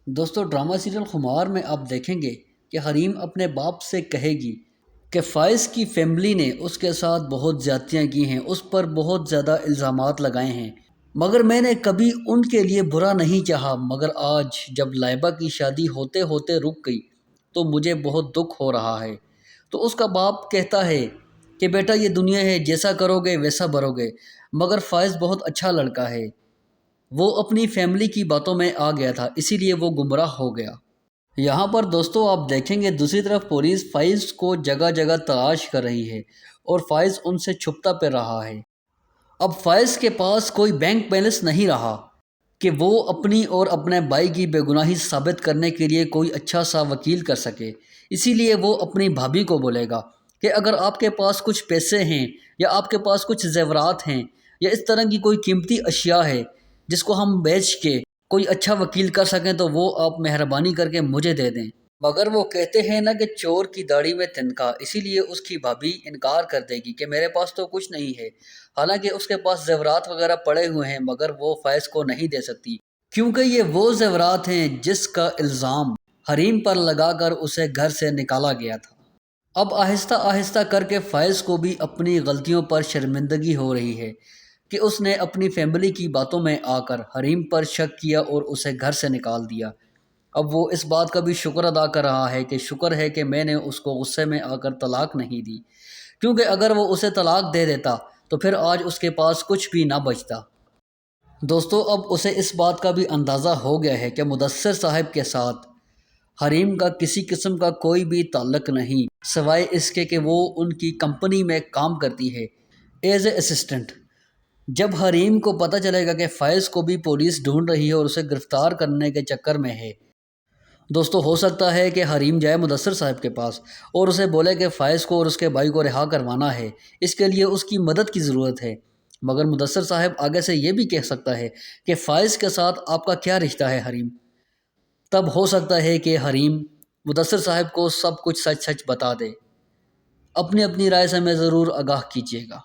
دوستو drama serial خمار میں آپ دیکھیں گے کہ حریم اپنے باپ سے کہے گی کہ فائز کی فیملی نے اس کے ساتھ بہت زیادتیاں کی ہیں، اس پر بہت زیادہ الزامات لگائے ہیں، مگر میں نے کبھی ان کے لیے برا نہیں چاہا، مگر آج جب لائبہ کی شادی ہوتے ہوتے رک گئی تو مجھے بہت دکھ ہو رہا ہے۔ تو اس کا باپ کہتا ہے کہ بیٹا یہ دنیا ہے، جیسا کرو گے ویسا بھرو گے، مگر فائز بہت اچھا لڑکا ہے، وہ اپنی فیملی کی باتوں میں آ گیا تھا، اسی لیے وہ گمراہ ہو گیا۔ یہاں پر دوستو آپ دیکھیں گے دوسری طرف پولیس فائز کو جگہ جگہ تلاش کر رہی ہے اور فائز ان سے چھپتا پھر رہا ہے۔ اب فائز کے پاس کوئی بینک بیلنس نہیں رہا کہ وہ اپنی اور اپنے بھائی کی بے گناہی ثابت کرنے کے لیے کوئی اچھا سا وکیل کر سکے، اسی لیے وہ اپنی بھابھی کو بولے گا کہ اگر آپ کے پاس کچھ پیسے ہیں یا آپ کے پاس کچھ زیورات ہیں یا اس طرح کی کوئی قیمتی اشیاء ہے جس کو ہم بیچ کے کوئی اچھا وکیل کر سکیں تو وہ آپ مہربانی کر کے مجھے دے دیں۔ مگر وہ کہتے ہیں نا کہ چور کی داڑھی میں تنکا، اسی لیے اس کی بھابھی انکار کر دے گی کہ میرے پاس تو کچھ نہیں ہے، حالانکہ اس کے پاس زیورات وغیرہ پڑے ہوئے ہیں، مگر وہ فائز کو نہیں دے سکتی کیونکہ یہ وہ زیورات ہیں جس کا الزام حریم پر لگا کر اسے گھر سے نکالا گیا تھا۔ اب آہستہ آہستہ کر کے فائز کو بھی اپنی غلطیوں پر شرمندگی ہو رہی ہے کہ اس نے اپنی فیملی کی باتوں میں آ کر حریم پر شک کیا اور اسے گھر سے نکال دیا۔ اب وہ اس بات کا بھی شکر ادا کر رہا ہے کہ شکر ہے کہ میں نے اس کو غصے میں آ کر طلاق نہیں دی، کیونکہ اگر وہ اسے طلاق دے دیتا تو پھر آج اس کے پاس کچھ بھی نہ بچتا۔ دوستو اب اسے اس بات کا بھی اندازہ ہو گیا ہے کہ مدثر صاحب کے ساتھ حریم کا کسی قسم کا کوئی بھی تعلق نہیں، سوائے اس کے کہ وہ ان کی کمپنی میں کام کرتی ہے ایز اے اسسٹنٹ۔ جب حریم کو پتہ چلے گا کہ فائز کو بھی پولیس ڈھونڈ رہی ہے اور اسے گرفتار کرنے کے چکر میں ہے، دوستو ہو سکتا ہے کہ حریم جائے مدثر صاحب کے پاس اور اسے بولے کہ فائز کو اور اس کے بھائی کو رہا کروانا ہے، اس کے لیے اس کی مدد کی ضرورت ہے۔ مگر مدثر صاحب آگے سے یہ بھی کہہ سکتا ہے کہ فائز کے ساتھ آپ کا کیا رشتہ ہے حریم؟ تب ہو سکتا ہے کہ حریم مدثر صاحب کو سب کچھ سچ سچ بتا دے۔ اپنی اپنی رائے سے ہمیں ضرور آگاہ کیجیے گا۔